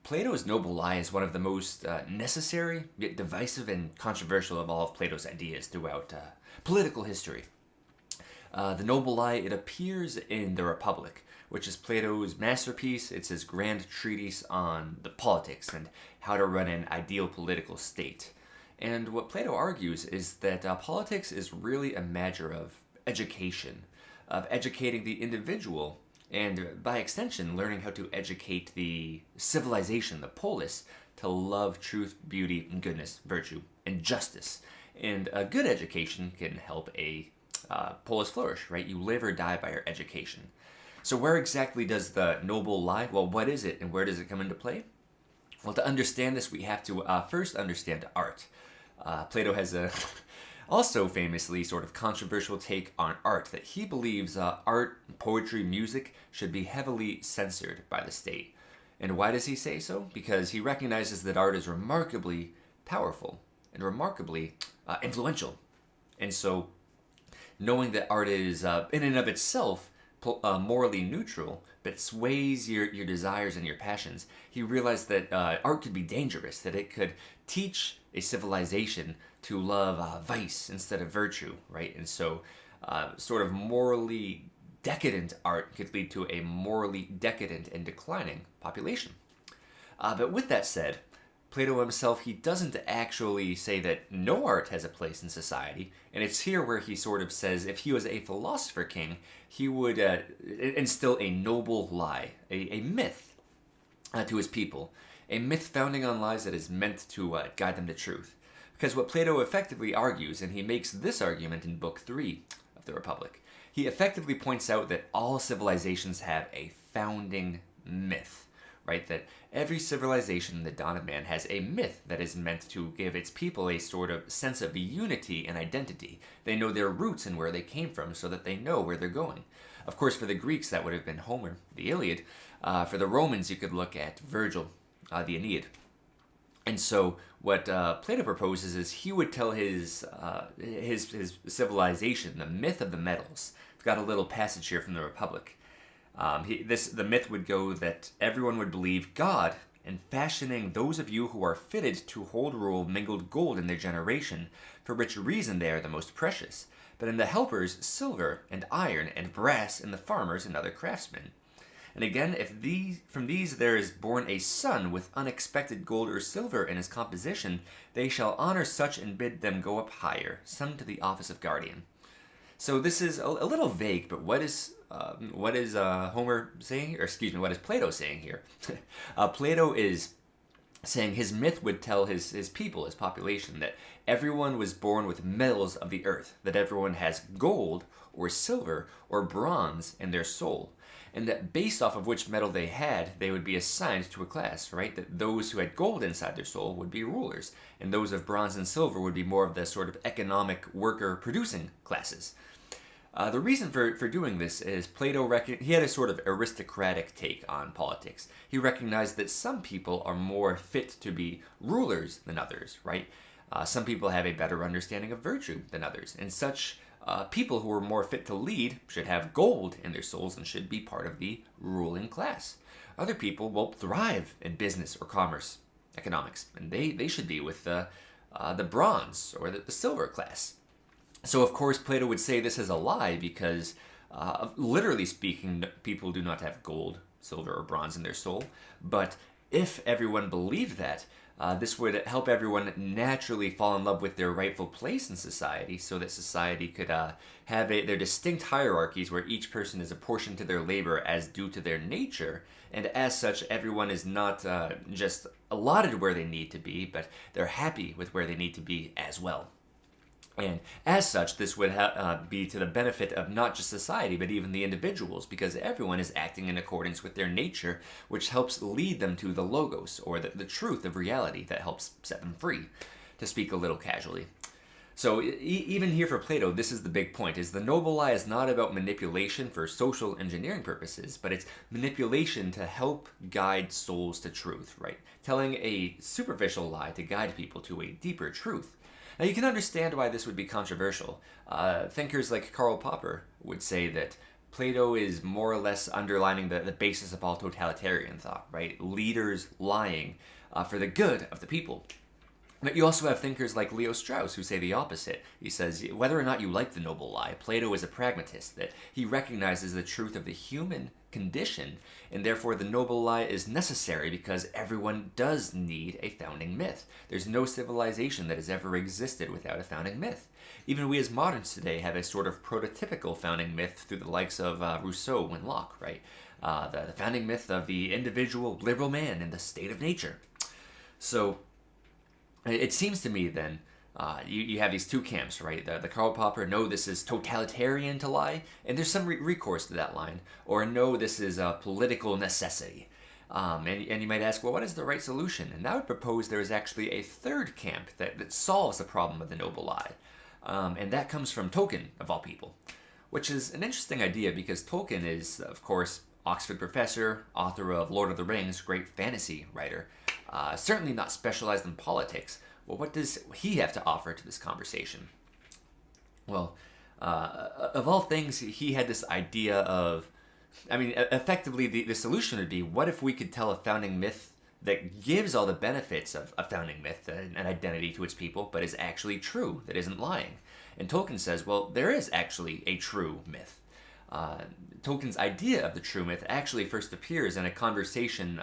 Plato's noble lie is one of the most necessary, yet divisive and controversial of all of Plato's ideas throughout political history. The noble lie, it appears in the Republic, which is Plato's masterpiece. It's his grand treatise on the politics and how to run an ideal political state. And what Plato argues is that politics is really a matter of education, of educating the individual, and by extension, learning how to educate the civilization, the polis, to love truth, beauty, and goodness, virtue, and justice. And a good education can help a polis flourish, right? You live or die by your education. So where exactly does the noble lie? Well, what is it and where does it come into play? Well, to understand this, we have to first understand art. Plato has a also famously sort of controversial take on art, that he believes art, poetry, music should be heavily censored by the state. And why does he say so? Because he recognizes that art is remarkably powerful and remarkably influential. And so knowing that art is in and of itself morally neutral, but sways your desires and your passions, he realized that art could be dangerous, that it could teach a civilization to love vice instead of virtue, right? And so sort of morally decadent art could lead to a morally decadent and declining population. But with that said, Plato himself, he doesn't actually say that no art has a place in society, and it's here where he sort of says if he was a philosopher king, he would instill a noble lie, a myth to his people, a myth founding on lies that is meant to guide them to truth. Because what Plato effectively argues, and he makes this argument in Book 3 of the Republic, he effectively points out that all civilizations have a founding myth, right? That every civilization in the dawn of man has a myth that is meant to give its people a sort of sense of unity and identity. They know their roots and where they came from so that they know where they're going. Of course, for the Greeks, that would have been Homer, the Iliad. For the Romans, you could look at Virgil, the Aeneid. And so what Plato proposes is he would tell his civilization the myth of the metals. I've got a little passage here from the Republic. The myth would go that everyone would believe God in fashioning those of you who are fitted to hold rule of mingled gold in their generation, for which reason they are the most precious, but in the helpers silver and iron and brass in the farmers and other craftsmen. And again, if from these there is born a son with unexpected gold or silver in his composition, they shall honor such and bid them go up higher, some to the office of guardian. So this is a little vague, but what is Homer saying, or excuse me, what is Plato saying here? Plato is saying his myth would tell his people, his population, that everyone was born with metals of the earth, that everyone has gold or silver or bronze in their soul, and that based off of which metal they had, they would be assigned to a class, right? That those who had gold inside their soul would be rulers, and those of bronze and silver would be more of the sort of economic worker-producing classes. The reason for doing this is Plato he had a sort of aristocratic take on politics. He recognized that some people are more fit to be rulers than others, right? Some people have a better understanding of virtue than others, and such people who are more fit to lead should have gold in their souls and should be part of the ruling class. Other people will thrive in business or commerce, economics, and they should be with the bronze or the silver class. So, of course, Plato would say this is a lie because, literally speaking, people do not have gold, silver, or bronze in their soul. But if everyone believed that, this would help everyone naturally fall in love with their rightful place in society so that society could have their distinct hierarchies where each person is apportioned to their labor as due to their nature. And as such, everyone is not just allotted where they need to be, but they're happy with where they need to be as well. And as such, this would be to the benefit of not just society, but even the individuals, because everyone is acting in accordance with their nature, which helps lead them to the logos, or the truth of reality that helps set them free, to speak a little casually. So even here for Plato, this is the big point, is the noble lie is not about manipulation for social engineering purposes, but it's manipulation to help guide souls to truth, right? Telling a superficial lie to guide people to a deeper truth. Now, you can understand why this would be controversial. Thinkers like Karl Popper would say that Plato is more or less underlining the basis of all totalitarian thought, right? Leaders lying for the good of the people. But you also have thinkers like Leo Strauss who say the opposite. He says, whether or not you like the noble lie, Plato is a pragmatist, that he recognizes the truth of the human condition, and therefore the noble lie is necessary because everyone does need a founding myth. There's no civilization that has ever existed without a founding myth. Even we as moderns today have a sort of prototypical founding myth through the likes of Rousseau and Locke, right? The founding myth of the individual liberal man in the state of nature. So it seems to me then, you have these two camps, right? The Karl Popper, no, this is totalitarian to lie, and there's some recourse to that line, or no, this is a political necessity. And you might ask, well, what is the right solution? And I would propose there is actually a third camp that solves the problem of the noble lie, and that comes from Tolkien, of all people, which is an interesting idea because Tolkien is, of course, Oxford professor, author of Lord of the Rings, great fantasy writer, certainly not specialized in politics. Well, what does he have to offer to this conversation? Well, of all things, he had this idea of, effectively the solution would be, what if we could tell a founding myth that gives all the benefits of a founding myth, an identity to its people, but is actually true, that isn't lying? And Tolkien says, well, there is actually a true myth. Tolkien's idea of the true myth actually first appears in a conversation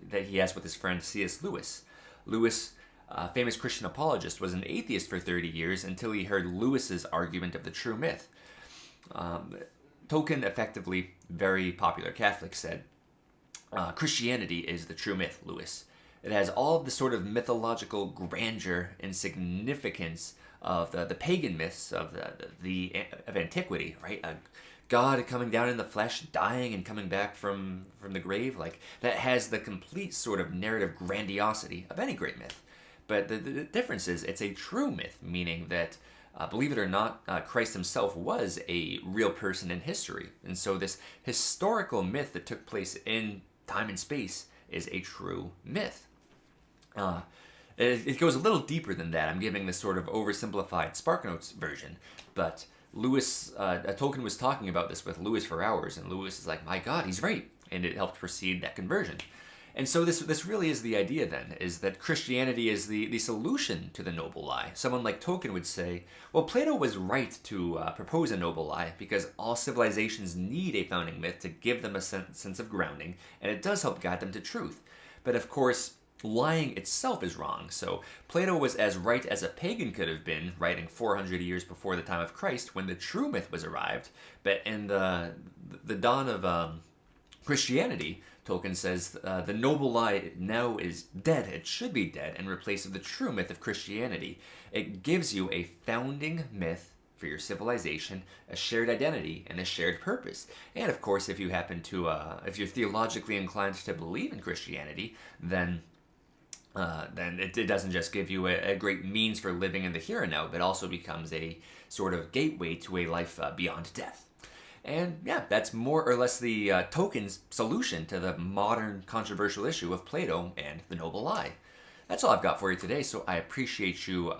that he has with his friend C.S. Lewis. Lewis, famous Christian apologist, was an atheist for 30 years until he heard Lewis's argument of the true myth. Tolkien, effectively very popular Catholic, said, Christianity is the true myth, Lewis. It has all of the sort of mythological grandeur and significance of the pagan myths of antiquity, right? God coming down in the flesh, dying and coming back from the grave, like that has the complete sort of narrative grandiosity of any great myth. But the difference is it's a true myth, meaning that, believe it or not, Christ himself was a real person in history. And so this historical myth that took place in time and space is a true myth. It goes a little deeper than that. I'm giving this sort of oversimplified SparkNotes version, but Tolkien was talking about this with Lewis for hours, and Lewis is like, my God, he's right, and it helped precede that conversion. And so this really is the idea then, is that Christianity is the solution to the noble lie. Someone like Tolkien would say, well, Plato was right to propose a noble lie because all civilizations need a founding myth to give them a sense of grounding, and it does help guide them to truth. But of course, lying itself is wrong. So Plato was as right as a pagan could have been, writing 400 years before the time of Christ when the true myth was arrived. But in the dawn of Christianity, Tolkien says the noble lie now is dead. It should be dead in replace of the true myth of Christianity. It gives you a founding myth for your civilization, a shared identity, and a shared purpose. And of course, if you happen to, if you're theologically inclined to believe in Christianity, then it doesn't just give you a great means for living in the here and now, but also becomes a sort of gateway to a life beyond death. And yeah, that's more or less the Tolkien's solution to the modern controversial issue of Plato and the noble lie. That's all I've got for you today, so I appreciate you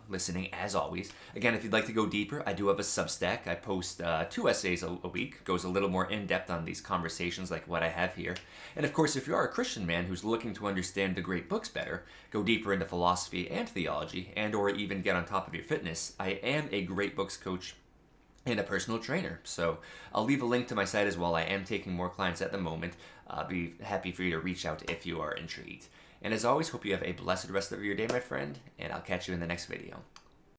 listening as always. Again, if you'd like to go deeper, I do have a Substack. I post 2 essays a week. Goes a little more in-depth on these conversations like what I have here. And of course, if you are a Christian man who's looking to understand the great books better, go deeper into philosophy and theology, and or even get on top of your fitness, I am a great books coach and a personal trainer. So I'll leave a link to my site as well. I am taking more clients at the moment. I'll be happy for you to reach out if you are intrigued. And as always, hope you have a blessed rest of your day, my friend, and I'll catch you in the next video.